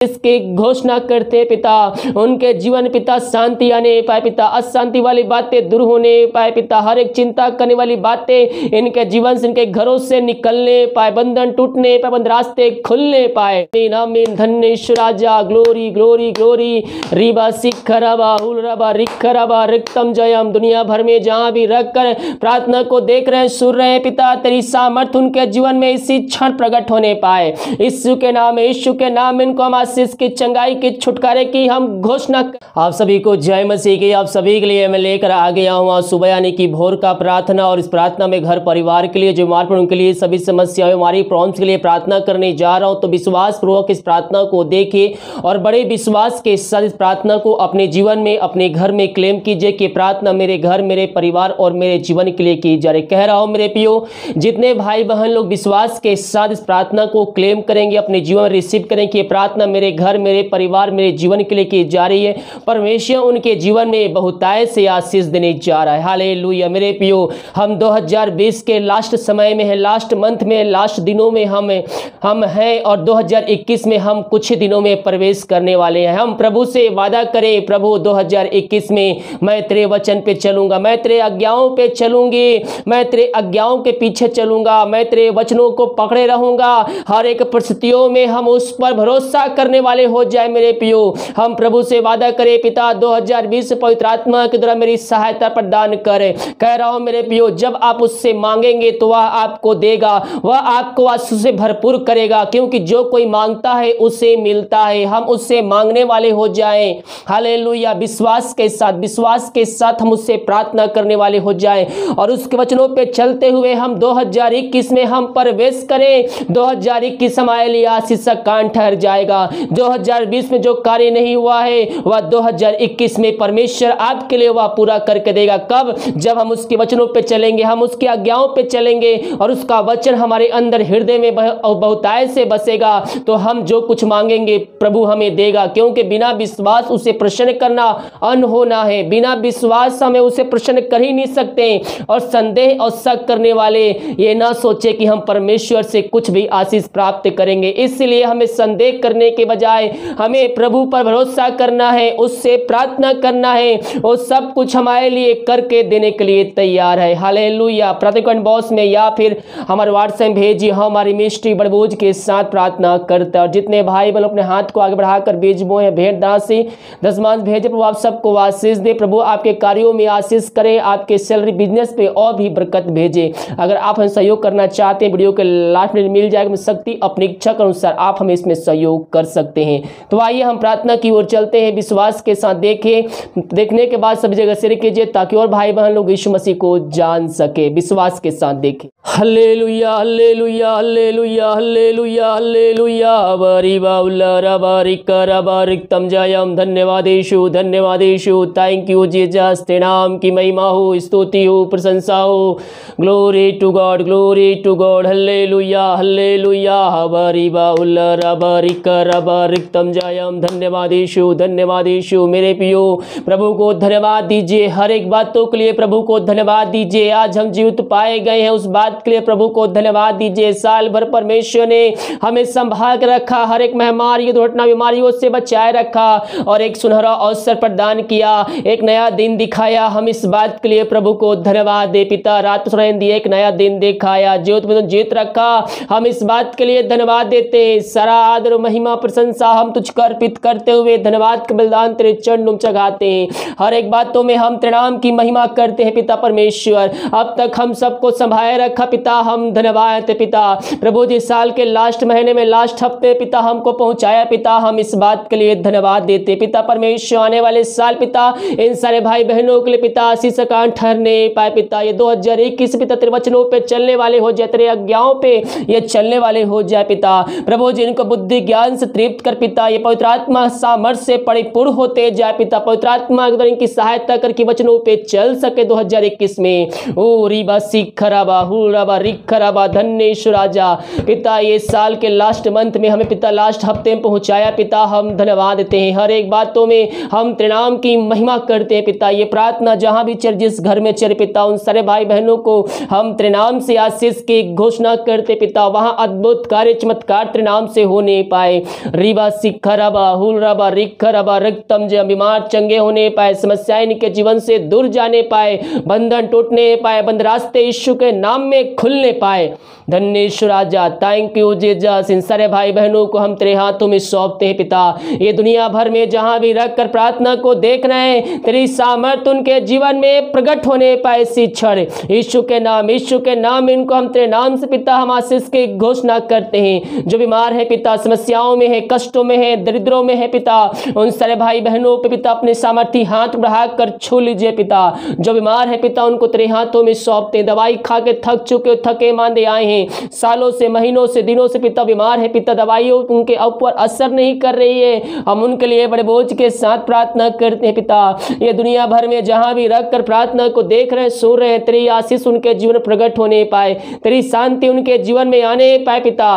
इसकी घोषणा करते पिता, उनके जीवन पिता शांति आने पाए पिता, अशांति वाली बातें दूर होने पाए पिता, हर एक चिंता करने वाली बातें इनके जीवन से, इनके घरों से निकलने पाए, बंधन टूटने पाए, बंद रास्ते खुलने पाए। आमीन आमीन। धन्य ईश्वर राजा, ग्लोरी ग्लोरी ग्लोरी। रिबा सिखरबा हुलरबा रिखरबा रिक्तम जयम। दुनिया भर में जहां भी रखकर प्रार्थना को देख रहे हैं, सुन रहे हैं पिता, तेरी सामर्थ उनके जीवन में इसी क्षण प्रकट होने पाए। यीशु के नाम में, यीशु के नाम में इनको हम आशीष की, चंगाई की, छुटकारे की हम घोषणा। आप सभी को जय मसीह की। आप सभी के लिए मैं लेकर आ गया हूँ सुबह यानी कि भोर का प्रार्थना, और इस प्रार्थना में घर परिवार के लिए, जो बीमार पड़े उनके लिए, सभी समस्याएं हमारी प्रॉब्लम्स के लिए प्रार्थना करने जा रहा हूँ। तो विश्वास पूर्वक इस प्रार्थना को देखिए और बड़े विश्वास के साथ इस प्रार्थना को अपने जीवन में, अपने घर में क्लेम कीजिए कि प्रार्थना मेरे घर, मेरे परिवार और मेरे जीवन के लिए की जा रही। कह रहा हूँ मेरे प्रियो, जितने भाई बहन लोग विश्वास के साथ इस प्रार्थना को क्लेम करेंगे, अपने जीवन में रिसीव करेंगे कि प्रार्थना मेरे घर, मेरे परिवार, मेरे जीवन के लिए की जा रही है, परमेश्वर उनके जीवन में बहुतायत से आशीष देने जा रहा है। हालेलुया। मेरे प्रियो, हम 2020 के लास्ट समय में है, लास्ट मंथ में, लास्ट दिनों में हम हैं, और 2021 में हम कुछ ही दिनों में प्रवेश करने वाले हैं। हम प्रभु से वादा करें, प्रभु 2021 में मैं तेरे वचन पे चलूंगा, मैं तेरे आज्ञाओं पे चलूंगी, मैं तेरे आज्ञाओं के पीछे चलूंगा, मैं तेरे वचनों को पकड़े रहूंगा। हर एक परिस्थितियों में हम उस पर भरोसा करने वाले हो जाए। मेरे प्रियो, हम प्रभु से वादा करें, पिता 2020 पवित्र आत्मा के द्वारा मेरी सहायता प्रदान करे। कह रहा हूं मेरे प्रियो, जब आप उससे मांगेंगे तो वह आपको देगा, वह आपको आशीष से भरपूर करेगा, क्योंकि जो कोई मांगता है उसे मिलता है। हम उससे मांगने वाले हो जाएं। हालेलुया। विश्वास के साथ हम उससे प्रार्थना करने वाले हो जाएं, और उसके वचनों पे चलते हुए हम 2021 में हम प्रवेश करें। 2021 हमारे लिए आशीष का कान ठहर जाएगा। 2020 में जो कार्य नहीं हुआ है वह 2021 में परमेश्वर आपके लिए वह पूरा करके देगा। कब? जब हम उसके वचनों पे चलेंगे, हम उसकी आज्ञाओं पे चलेंगे, और उसका वचन हमारे अंदर हृदय में बहुतायत से बसेगा, तो हम जो कुछ मांगेंगे प्रभु हमें देगा। क्योंकि बिना विश्वास उसे प्रसन्न करना अनहोना है। बिना विश्वास हमें उसे प्रसन्न कर ही नहीं सकते। और संदेह और शक करने वाले ये ना सोचे कि हम परमेश्वर से कुछ भी आशीष प्राप्त करेंगे। इसलिए हमें संदेह करने के बजाय हमें प्रभु पर भरोसा करना है, उससे प्रार्थना करना है। वो सब कुछ हमारे लिए करके देने के लिए तैयार है। हालेलुया। प्रार्थना बॉक्स में या फिर हमारे व्हाट्सएप भेजिए, हम हमारी मिनिस्ट्री बड़बोझ के साथ प्रार्थना करते हैं। और जितने भाई बहन अपने हाथ को आगे बढ़ाकर बीज बोए, भेंट दासी दशमांश भेजे, प्रभु आप सबको आशीष दे। प्रभु आपके कार्यों में आशीष करे, आपके सैलरी बिजनेस पे और भी बरकत भेजे। अगर आप हमें सहयोग करना चाहते हैं, वीडियो के लास्ट में मिल जाएगा शक्ति, अपनी इच्छा के अनुसार आप हमें इसमें सहयोग कर सकते हैं। तो आइए हम प्रार्थना की ओर चलते हैं। विश्वास के साथ देखने के बाद सभी जगह शेयर कीजिए, ताकि और भाई बहन लोग यीशु मसीह को जान सके। विश्वास के साथ देखें। Hallelujah hallelujah hallelujah hallelujah hallelujah. बारी बाउला रबारी करबारिक तम जयम। धन्यवाद यीशु, धन्यवाद यीशु। Thank you Jesus. तेरे नाम की महिमा हो, स्तुति हो, प्रशंसा हो। Glory to God, glory to God. Hallelujah hallelujah. बारी बाउला रबारी करबारिक तम जयम। धन्यवाद यीशु, धन्यवाद यीशु। मेरे प्रियो, प्रभु को धन्यवाद दीजिए। हर एक बातों के लिए प्रभु को धन्यवाद दीजिए। आज हम जीवित पाए गए हैं, उस बात के लिए प्रभु को धन्यवाद दीजिए। साल भर परमेश्वर ने हमें संभाल कर रखा, हर एक महामारी, दुर्घटना, बीमारियों से बचाए रखा, और एक सुनहरा अवसर प्रदान किया, एक नया दिन दिखाया। हम इस बात के लिए प्रभु को धन्यवाद दे। पिता रात सुरैन दिए, एक नया दिन दिखाया, जीवित में जीत रखा। हम इस बात के लिए धन्यवाद देते। सारा आदर महिमा प्रशंसा हम तुझको अर्पित करते हुए धन्यवाद का बलिदान तेरे चरणों चढ़ाते हैं। हर एक बातों में हम तेरे नाम की महिमा करते हैं पिता परमेश्वर। अब तक हम सबको संभाले रखा पिता, हम धन्यवाद पिता। प्रभु जी साल के लास्ट महीने में, लास्ट हफ्ते पिता हमको पहुंचाया पिता, हम इस बात के लिए धन्यवाद देते पिता परमेश्वर। आने वाले साल पिता इन सारे भाई बहनों के लिए पिता आशीष का ठहरने पाए पिता। ये 2021 पिता तेरे वचनों पे चलने वाले हो जाए, तेरे आज्ञाओं पे ये चलने वाले हो जाए पिता। प्रभु जी इनको बुद्धि ज्ञान से तृप्त कर पिता, ये पवित्र आत्मा सामर्थ से परिपूर्ण होते जाए पिता। पवित्र आत्मा के द्वारा इनकी सहायता करके वचनों पे चल सके 2021 में। ओ रीबा सिखराबा हुराबा रिखराबा। धन्य ईश्वर राजा पिता, ये साल के लास्ट मंथ में हमें पिता लास्ट हफ्ते में पहुंचाया पिता, हम धन्यवाद देते हैं। हर एक बातों में हम तेरे नाम की महिमा करते हैं पिता। ये प्रार्थना जहां भी चल, जिस घर में चल पिता, उन सारे भाई बहनों को हम तेरे नाम से आशीष की घोषणा करते पिता। वहां अद्भुत कार्य चमत्कार तेरे नाम से होने पाए। रीबा सिखरबा हुलरबा रिखरबा रक्तम जो बीमार चंगे होने पाए, समस्याएं इनके जीवन से दूर जाने पाए, बंधन टूटने पाए, बंद रास्ते यीशु के नाम में खुलने पाए। धन्य यीशु राजा, थैंक यू जीसस। इन सारे भाई बहनों को हम तेरे हाथों में सौंपते हैं पिता। ये दुनिया भर में जहां भी रखकर प्रार्थना को देख रहे हैं, तेरी सामर्थ उनके जीवन में प्रकट होने पाए इसी क्षण। यीशु के नाम में इनको हम तेरे नाम से पिता हम आशीष की घोषणा करते हैं। जो बीमार है पिता, समस्याओं में है, कष्टों में है, दरिद्रों में है पिता, उन सारे भाई बहनों पे पिता अपने सामर्थी हाथ बढ़ाकर छू लीजिए पिता। जो बीमार है पिता उनको तेरे हाथों में सौंपते हैं। दवाई खा के थक चुके, थके मांदे आए हैं, सालों से, महीनों से, दिनों से पिता बीमार है पिता, दवाइयों उनके ऊपर असर नहीं कर रही है। हम उनके लिए बड़े बोझ के साथ प्रार्थना करते हैं पिता। ये दुनिया भर में जहां भी रखकर प्रार्थना को देख रहे हैं, सुन रहे हैं, तेरी आशीष उनके जीवन प्रकट होने पाए, तेरी शांति उनके जीवन में आने पाए पिता।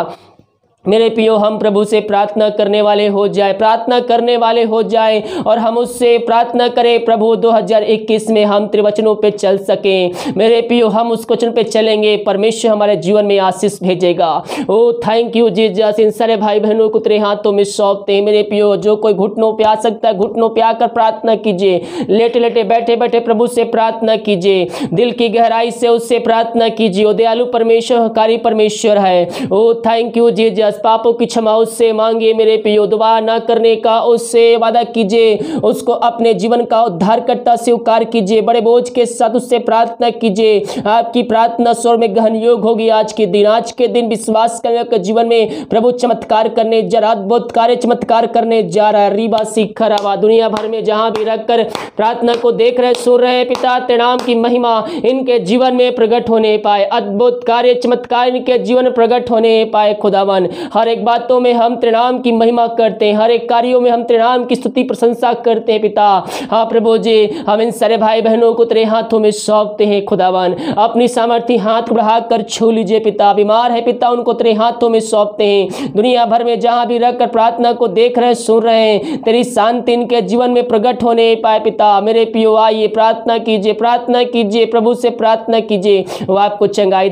मेरे पियो, हम प्रभु से प्रार्थना करने वाले हो जाए और हम उससे प्रार्थना करें प्रभु 2021 में हम त्रिवचनों पे चल सकें। मेरे पियो, हम उस वचन पे चलेंगे, परमेश्वर हमारे जीवन में आशीष भेजेगा। ओ थैंक यू जीसस। इन सारे भाई बहनों को तेरे हाथों में सौंपते हैं। मेरे पियो, जो कोई घुटनों पे आ सकता है, घुटनों पे आकर प्रार्थना कीजिए। लेटे लेटे बैठे बैठे प्रभु से प्रार्थना कीजिए, दिल की गहराई से उससे प्रार्थना कीजिए। ओ दयालु परमेश्वर, हकारी परमेश्वर है। ओ थैंक यू जीसस। पापों की क्षमा उससे मांगिए मेरे पियो, दोबारा ना करने का उससे वादा कीजिए, उसको अपने जीवन का उद्धारकर्ता स्वीकार कीजिए, बड़े बोझ के साथ उससे प्रार्थना कीजिए। आपकी प्रार्थना स्वर में ग्रहण योग्य होगी। आज के दिन विश्वास करने के जीवन में प्रभु चमत्कार करने जा रहा, अद्भुत कार्य चमत्कार करने जा रहा है। रीबा सिखरबा, दुनिया भर में जहां भी रखकर प्रार्थना को देख रहे, सुन रहे पिता, तेरे नाम की महिमा इनके जीवन में प्रकट होने पाए, अद्भुत कार्य चमत्कार इनके जीवन में प्रकट होने पाए। खुदावन, हर एक बातों में हम तेरे नाम की महिमा करते हैं, हर एक कार्यों में हम तेरे नाम की स्तुति प्रशंसा करते हैं पिता। हाँ प्रभु जी, हम इन सारे भाई बहनों को तेरे हाथों में सौंपते हैं। खुदावन, अपनी सामर्थी हाथ बढ़ाकर छू लीजिए पिता। बीमार है पिता, उनको तेरे हाथों में सौंपते हैं। दुनिया भर में जहां भी रहकर प्रार्थना को देख रहे, सुन रहे हैं, तेरी शांति इनके जीवन में प्रकट होने पाए पिता। मेरे पियो, आइए प्रार्थना कीजिए, प्रभु से प्रार्थना कीजिए, वो आपको चंगाई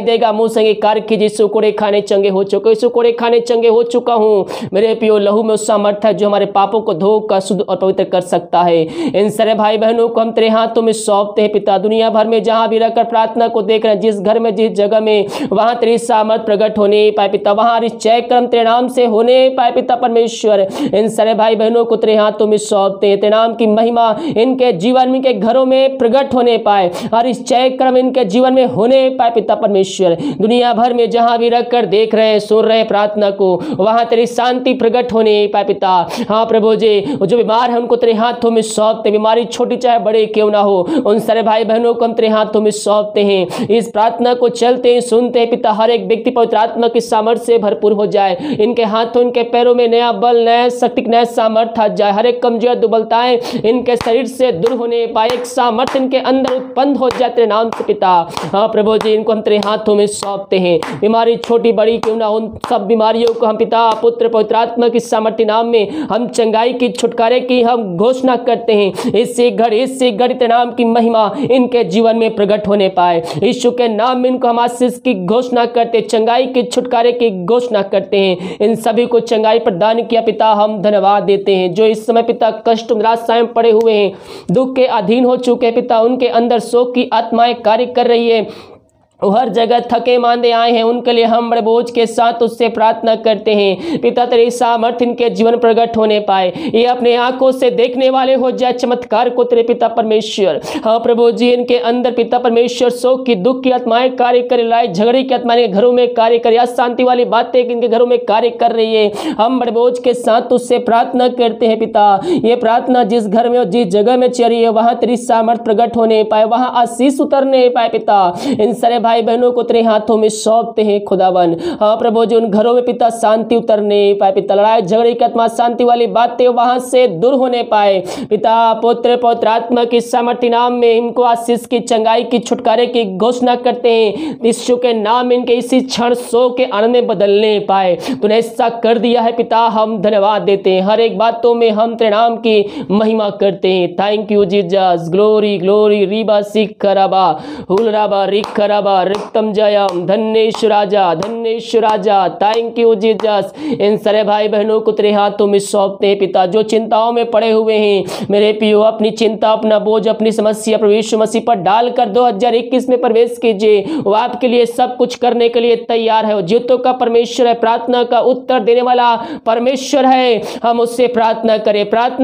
देगा। मुंह संगे कार्य कीजिए। सुकोड़े खाने चंगे हो चुके, सुकोड़े खाने चंगे हो चुका हूं। मेरे पियो, लहू में उस सामर्थ है जो हमारे पापों को धोकर शुद्ध और पवित्र कर सकता है। इन सारे भाई बहनों को हम तेरे हाथों में सौंपते हैं पिता। दुनिया भर में जहां भी रहकर प्रार्थना को देख रहे हैं, जिस घर में, जिस जगह में, वहां तेरी सामर्थ प्रकट होने पाए पिता। वहां चय कर्म तेरे नाम से होने पाए पिता परमेश्वर। इन सारे भाई बहनों को तेरे हाथों में सौंपते हैं। तेरे नाम की महिमा इनके जीवन में, के घरों में प्रकट होने पाए और इस चय कर्म इनके जीवन में होने पाए पिता परमेश्वर। दुनिया भर में जहां भी रहकर देख रहे हैं, सुन रहे प्रार्थना को, वहां तेरी शांति प्रकट होने पाए पिता। हाँ प्रभु जी, जो बीमार है उनको तेरे हाथों में सौंपते। बीमारी छोटी चाहे बड़े क्यों ना हो, उन सारे भाई बहनों को हम तेरे हाथों में सौंपते हैं। इस प्रार्थना को चलते हैं, सुनते हैं पिता। हर एक व्यक्ति पवित्र आत्मा की सामर्थ्य से भरपूर हो जाए। इनके हाथों, इनके पैरों में नया बल, नया शक्ति, नया सामर्थ्य आ जाए। हर एक कमजोर दुबलताएं इनके शरीर से दूर होने पाए, एक सामर्थ्य इनके अंदर उत्पन्न हो जाए तेरे नाम से पिता। हाँ प्रभु जी, इनको हम तेरे हाथों में सौंपते हैं। बीमारी छोटी बड़ी क्यों ना, उन सब बीमारियों को हम पिता, पुत्र, पवित्र आत्मा की सामर्थ्य नाम में हम चंगाई की, छुटकारे की हम घोषणा करते हैं। इससे घड़ी तेरे नाम की महिमा इनके जीवन में प्रकट होने पाए। यीशु के नाम में इनको हम आशीष की घोषणा करते, चंगाई की, छुटकारे की घोषणा करते हैं। इन सभी को चंगाई प्रदान किया पिता, हम धन्यवाद देते हैं। जो इस समय पिता कष्ट, निराशाएं पड़े हुए हैं, दुख के अधीन हो चुके हैं पिता, उनके अंदर शोक की आत्माएं कार्य कर रही है, वो हर जगह थके मांदे आए हैं, उनके लिए हम बड़े बोझ के साथ उससे प्रार्थना करते हैं पिता। तेरी सामर्थ्य इनके जीवन प्रकट होने पाए, ये अपने आंखों से देखने वाले हो जाए चमत्कार को तेरे पिता परमेश्वर। हाँ प्रभु जी, इनके अंदर पिता परमेश्वर शोक की, दुख की आत्माएं कार्य कर, लड़ाई झगड़े की आत्माएं घरों में कार्य कर, या शांति वाली बातें इनके घरों में कार्य कर रही है। हम बड़े बोझ के साथ उससे प्रार्थना करते हैं पिता। ये प्रार्थना जिस घर में और जिस जगह में चल रही है, वहां तेरी सामर्थ्य प्रकट होने पाए, वहां आशीष उतरने पाए पिता। इन सारे भाई बहनों को तेरे हाथों में सौंपते हैं खुदावन। हाँ प्रभु जी, उन घरों में पिता शांति उतरने पाए पिता। लड़ाई झगड़े की आत्मा, शांति वाली बातें वहां से दूर होने पाए पिता। पुत्र, पवित्र आत्मा की सामर्थ्य नाम में इनको आशीष की, चंगाई की, छुटकारे की घोषणा करते हैं। यीशु के नाम में इनके इसी क्षण सो के आनंद में बदलने पाए। तूने ऐसा कर दिया है पिता, हम धन्यवाद देते हैं। हर एक बातों में हम तेरे नाम की महिमा करते हैं। Thank you Jesus. Glory glory. रीबा सिखरबा हुलराबा रिखरबा रिक्तम जयम। धन्येश राजा, धन्येश राजा, थैंक यू जीसस। इन सारे भाई बहनों को तेरे हाथों में सौंपते हैं पिता, जो चिंताओं में पड़े हुए हैं मेरे पियो, अपनी चिंता, अपना बोझ, अपनी समस्या प्रभु यीशु मसीह पर डालकर 2021 में प्रवेश कीजिए। वो आपके लिए सब कुछ करने के लिए तैयार है। वो जीतों का परमेश्वर है, प्रार्थना का उत्तर देने वाला परमेश्वर है। हम उससे प्रार्थना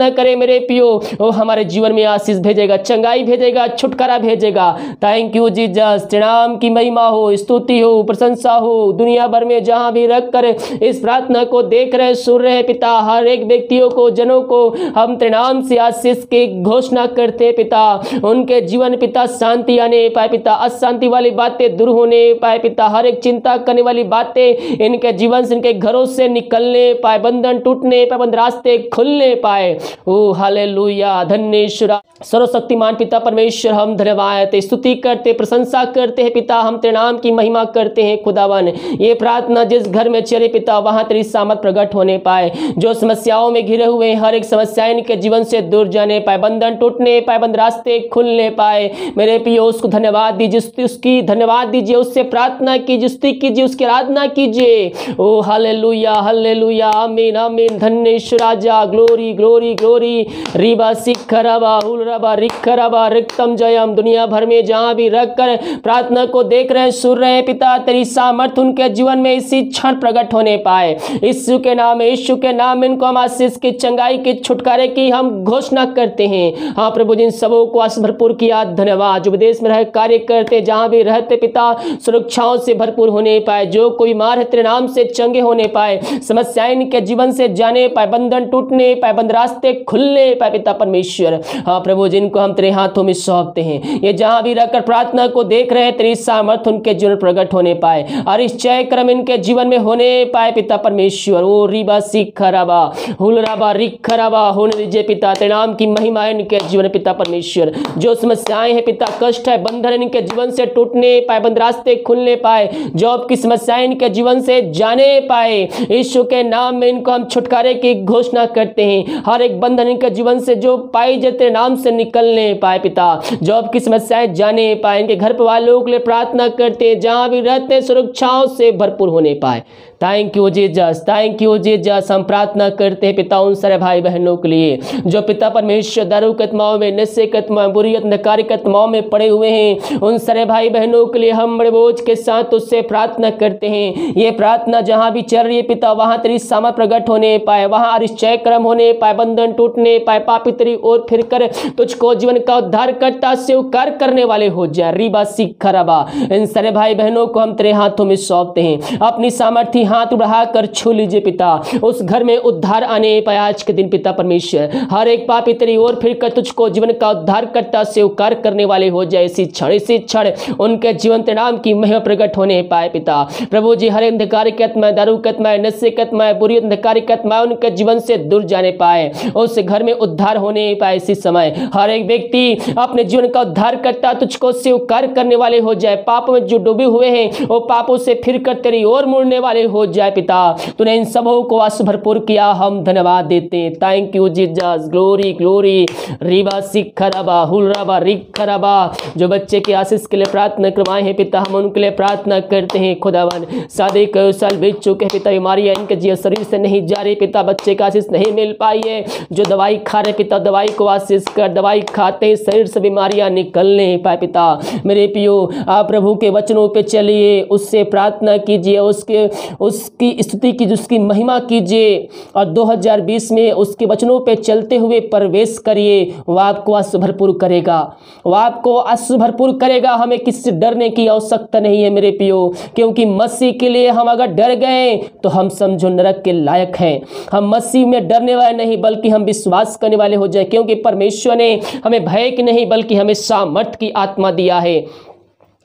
करें मेरे पियो, वो हमारे जीवन में आशीष भेजेगा, चंगाई भेजेगा, छुटकारा भेजेगा। Thank you Jesus. नाम की महिमा हो, स्तुति हो, प्रशंसा हो दुनिया भर में जहां भी रख कर इस प्रार्थना को देख रहे सुन रहे पिता, हर एक व्यक्तियों को, जनों को हम तेरे नाम से आशीष की घोषणा करते पिता। उनके जीवन पिता शांति आने पाए पिता, अशांति वाली बातें दूर होने पाए पिता, हर एक चिंता करने वाली बातें इनके जीवन से, इनके घरों से निकलने पाए, बंधन टूटने पाए, बंद रास्ते खुलने पाए। ओ हालेलुया, धन्येश्वर सर्वशक्तिमान पिता परमेश्वर, हम धन्यवाद स्तुति करते, प्रशंसा करते हैं पिता, हम तेरे नाम की महिमा करते हैं खुदावन। ये प्रार्थना जिस घर में चले पिता, वहां तेरी सामर्थ प्रकट होने पाए। जो समस्याओं में घिरे हुए हर एक समस्या इनके जीवन से दूर जाने पाए, बंधन टूटने पाए, बंद रास्ते खुलने पाए। मेरे पियो उसको धन्यवाद दीजिए, उसकी धन्यवाद दीजिए, उससे प्रार्थना कीजिए, स्तुति कीजिए, उसकी आराधना कीजिए। ओ हालेलुया, हालेलुया, आमीन, आमीन। धन्येश्वर राजा, ग्लोरी ग्लोरी ग्लोरी। रीबा सिखरबा हुलरबा रिखरबा रिक्तम जयम। दुनिया भर में जहां भी रखकर प्रार्थना को देख रहे सुन रहे पिता, तेरी सामर्थ उनके जीवन में इसी क्षण प्रकट होने पाए। यीशु के नाम में, यीशु के नाम में इनको हम आशीष की, चंगाई की, छुटकारे की हम घोषणा करते हैं। हाँ प्रभु, जिन सबों को आशीष भरपूर किया धन्यवाद। जो विदेश में रह कार्य करते, जहां भी रहते पिता, सुरक्षाओं से भरपूर होने पाए। जो कोई बीमार है तेरे नाम से चंगे होने पाए, समस्याएं इनके जीवन से जाने पाए, बंधन टूटने पाए, बंद रास्ते खुलने पाए पिता परमेश्वर। हाँ प्रभु, जिनको हम तेरे हाथों में सौंपते हैं, ये जहां भी रहकर प्रार्थना को देख रहे हैं, तेरी सामर्थ उनके जीवन प्रकट होने पाए और इस जय क्रम इनके जीवन में होने पाए पिता परमेश्वर। ओ रीबा सिखरबा हुलरबा रिखरबा होने दीजिए पिता, तेरे नाम की महिमा इनके जीवन पिता परमेश्वर। जो समस्याएं हैं पिता, कष्ट है, बंधन इनके जीवन से टूटने पाए, बंद रास्ते खुलने पाए, जॉब की समस्याएं इनके जीवन से जाने पाए। यीशु के नाम में इनको हम छुटकारे की घोषणा करते हैं। हर एक बंधन इनके जीवन से जो पाई जाते नाम से निकलने पाए पिता, जॉब की समस्याएं जाने पाए। इनके घर परिवार लोगों के लिए प्रार्थना करते हैं, जहां भी रहते सुरक्षाओं से भरपूर होने पाए। Thank you Jesus, thank you Jesus. हम प्रार्थना करते हैं पिता उन सारे भाई बहनों के लिए जो पिता परमेश्वर दारू के आत्माओं में, नशे के आत्माओं, बुरी अंधकार के आत्माओं में पड़े हुए हैं। उन सारे भाई बहनों के लिए हम बड़े बोझ के साथ उससे प्रार्थना करते हैं। ये प्रार्थना जहां भी चल रही है पिता, वहां तेरी सामर्थ प्रकट होने पाए, वहां अरिश्चय क्रम होने पाए, बंधन टूटने पाए, पापी तेरी ओर फिर कर तुझको जीवन का उद्धार करता स्वीकार करने वाले हो जाए। रीबा सिखरबा, इन सारे भाई बहनों को हम तेरे हाथों में सौंपते हैं। अपनी सामर्थ्य हाथ बढ़ाकर छू लीजिए पिता, उस घर में उद्धार आने पाए आज के दिन पिता परमेश्वर। हर एक पापी तेरी ओर फिर कर तुझको जीवन का उद्धार करता स्वीकार करने वाले हो जाए। इसी क्षण उनके जीवन के नाम की महिमा प्रकट होने पाए पिता प्रभु जी। हर अंधकार के आत्मा, दारू के आत्मा, नशे के आत्मा, बुरी अंधकार के आत्मा उनके जीवन से दूर जाने पाए, उस घर में उद्धार होने पाए। इसी समय हर एक व्यक्ति अपने जीवन का उद्धार करता तुझको स्वीकार करने वाले हो जाए। पाप में जो डूबे हुए हैं वो पापों से फिर कर तेरी ओर मुड़ने वाले हो जाए पिता। तूने इन सबों को आशीष भरपूर किया, हम धन्यवाद देते हैं। Thank you Jesus, glory glory. रीबा सिखरबा हुलरबा रिखरबा। जो बच्चे की आशीष के लिए प्रार्थना करवाए हैं पिता, हम उनके लिए प्रार्थना करते हैं खुदावन। शादी कई साल बीत चुके पिता, बीमारियां इनके जीवन शरीर से नहीं जा रही पिता, बच्चे का आशीष नहीं मिल पाई है। जो दवाई खा रहे पिता, दवाई को आशीष कर, दवाई खाते ही शरीर से बीमारियां निकलने पाए पिता। मेरे पियो, आप प्रभु के वचनों पे चलिए, उससे प्रार्थना कीजिए, उसकी स्तुति कीजिए, उसकी महिमा कीजिए और 2020 में उसके वचनों पे चलते हुए प्रवेश करिए। वह आपको आशीष भरपूर करेगा, वह आपको आशीष भरपूर करेगा। हमें किसी डरने की आवश्यकता नहीं है मेरे पियो, क्योंकि मसीह के लिए हम अगर डर गए तो हम समझो नरक के लायक हैं। हम मसीह में डरने वाले नहीं बल्कि हम विश्वास करने वाले हो जाए, क्योंकि परमेश्वर ने हमें भय की नहीं बल्कि हमें सामर्थ की आत्मा दिया है।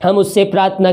हम उससे प्रार्थना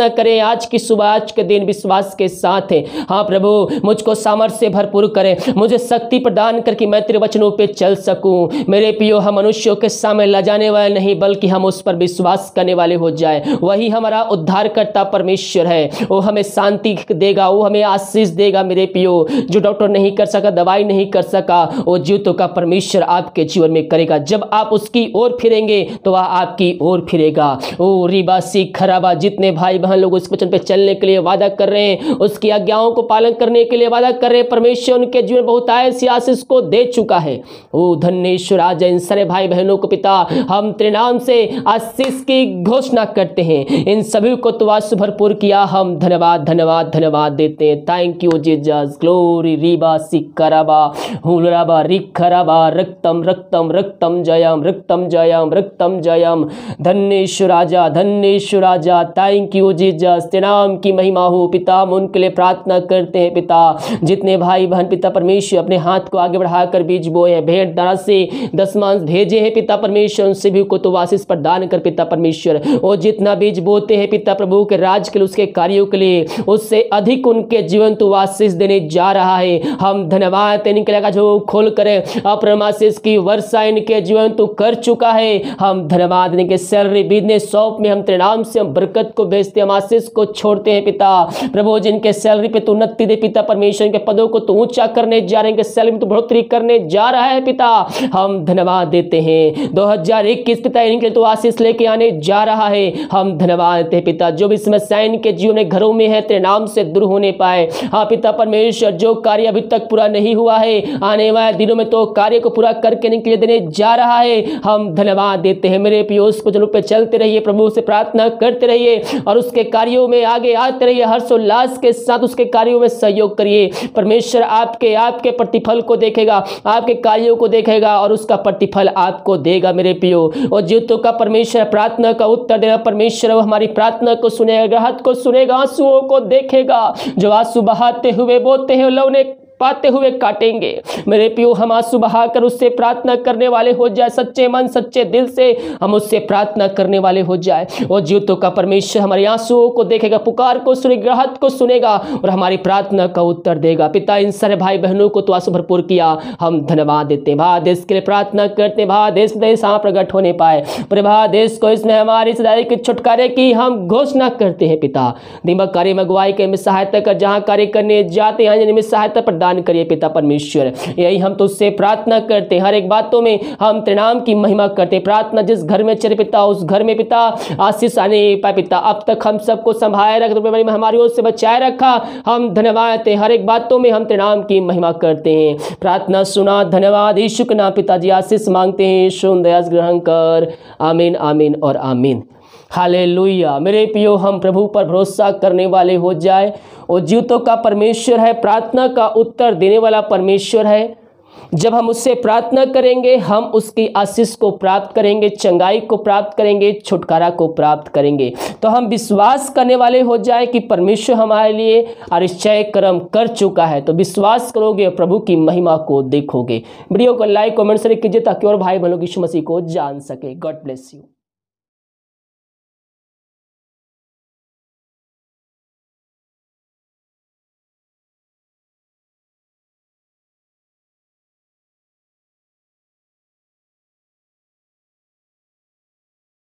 करें आज की सुबह, आज के दिन विश्वास के साथ है। हाँ प्रभु, मुझको सामर्थ्य से भरपूर करे, मुझे शक्ति प्रदान करके मैं तेरे वचनों पे चल सकूं। मेरे पियो, हम मनुष्यों के सामने लजाने वाले नहीं बल्कि हम उस पर विश्वास करने वाले हो जाए। वही हमारा उद्धार करता परमेश्वर है, वो हमें शांति देगा, वो हमें आशीष देगा। मेरे पियो, जो डॉक्टर नहीं कर सका, दवाई नहीं कर सका, वो जीवतों का परमेश्वर आपके जीवन में करेगा। जब आप उसकी ओर फिरेंगे तो वह आपकी ओर फिरेगा। ओ रीबा रीबा सी खराबा, जितने भाई बहन लोग उस वचन पे चलने के लिए वादा कर रहे हैं, उसकी आज्ञाओं को पालन करने के लिए वादा कर रहे हैं, परमेश्वर उनके जीवन में बहुत ऐसी आशीष को दे चुका है। ओ धन्येश्वर राजा, इन सारे भाई बहनों को पिता हम तेरे नाम से आशीष की घोषणा करते हैं। इन सभी को तो आशीष भरपूर किया, हम धन्यवाद धन्यवाद धन्यवाद देते हैं। थैंक यू जीसस, ग्लोरी रीबा सी खराबा हुलराबा रिखराबा, रक्तम रक्तम रक्तम जयम रक्तम जयम रक्तम जयम। धन्येश्वर राजा, धन्येश्वर राजा, थैंक यू जीसस, तेरे नाम की महिमा हो पिता। हम उनके लिए प्रार्थना करते हैं पिता, जितने भाई बहन पिता परमेश्वर अपने हाथ को आगे बढ़ाकर बीज बोए हैं, भेंट दाना से दशमांश भेजे हैं पिता परमेश्वर, उन सभी को तो आशीष प्रदान कर पिता परमेश्वर। और जितना बीज बोते हैं पिता प्रभु के राज के लिए, उसके कार्यों के लिए, उससे अधिक उनके जीवन तो आशीष देने जा रहा है। हम धन्यवाद इनके लगा जो खोल करे अपना आशीष की वर्षा इनके जीवन तो कर चुका है। हम धन्यवाद इनके सैलरी बिजनेस शॉप में हम तेरे नाम से हम बरकत को भेजते, हम आशीष को छोड़ते हैं पिता प्रभु। जिनके सैलरी पे तो उन्नति दे पिता परमेश्वर, के पदों को तो ऊंचा करने जा रहे हैं, सैलरी में तो बढ़ोतरी करने जा रहा है पिता। हम धन्यवाद देते हैं 2021 पिता इनके तो आशीष लेके आने जा रहा है। हम धन्यवाद देते हैं पिता, जो भी समस्याएं इनके जीवन में घरों में है तेरे नाम से दूर होने पाए। हाँ पिता परमेश्वर, जो कार्य अभी तक पूरा नहीं हुआ है, आने वाले दिनों में तो कार्य को पूरा करके निकले देने जा रहा है। हम धन्यवाद देते हैं। मेरे पियोस को जरूर पे चलते रहिए, प्रभु से प्रार्थना करते रहिए और उसके कार्यों में आगे आते रहिए, हर्षोल्लास के साथ उसके कार्यों में सहयोग करिए। परमेश्वर आपके प्रतिफल को देखेगा, आपके कार्यों को देखेगा और उसका प्रतिफल आपको देगा मेरे पियो। और जीवतों का परमेश्वर प्रार्थना का उत्तर देगा परमेश्वर, वो हमारी प्रार्थना को सुनेगा, राहत को सुनेगा, आंसुओं को देखेगा। जो आंसू बहाते हुए बोते हैं लौने पाते हुए काटेंगे मेरे पियो। हम आंसू बहाकर उससे प्रार्थना करने वाले हो जाए, सच्चे मन सच्चे दिल से हम उससे प्रार्थना करने वाले हो जाए। और जीवतों का परमेश्वर हमारे आंसुओं को देखेगा, पुकार को सुनेगा, राहत को सुनेगा और हमारी प्रार्थना का उत्तर देगा। पिता इन सारे भाई बहनों को तो आंसू भरपूर किया, हम धन्यवाद देते हैं। भारत देश के लिए प्रार्थना करते हैं, भारत देश प्रकट होने पाए, भारत देश को इसमें हमारी सदाई के छुटकारे की हम घोषणा करते हैं पिता। दिमाग कार्य में अगुवाई के में सहायता कर, जहाँ कार्य करने जाते हैं में सहायता प्रदान करिए पिता परमेश्वर। यही हम तुझसे प्रार्थना करते हैं, हर एक बातों में हम तेरे नाम की महिमा करते हैं। प्रार्थना जिस घर में चले पिता, उस घर में पिता आशीष आने पाए पिता। अब तक हम सबको संभाले रख, महामारियों से बचाए रखा, हम धन्यवाद देते हैं। हर एक बातों में हम तेरे नाम की महिमा करते हैं। प्रार्थना सुना, धन्यवाद यीशु के नाम पिताजी आशीष मांगते हैं, यीशु दया ग्रहण कर, आमीन आमीन और आमीन। हालेलुया। मेरे पियो, हम प्रभु पर भरोसा करने वाले हो जाए। और जीवतों का परमेश्वर है, प्रार्थना का उत्तर देने वाला परमेश्वर है। जब हम उससे प्रार्थना करेंगे, हम उसकी आशीष को प्राप्त करेंगे, चंगाई को प्राप्त करेंगे, छुटकारा को प्राप्त करेंगे। तो हम विश्वास करने वाले हो जाए कि परमेश्वर हमारे लिए आश्चर्य कर्म कर चुका है। तो विश्वास करोगे, प्रभु की महिमा को देखोगे। वीडियो को लाइक कमेंट शेयर कीजिए ताकि और भाई बहनों यीशु मसीह को जान सके। God bless you.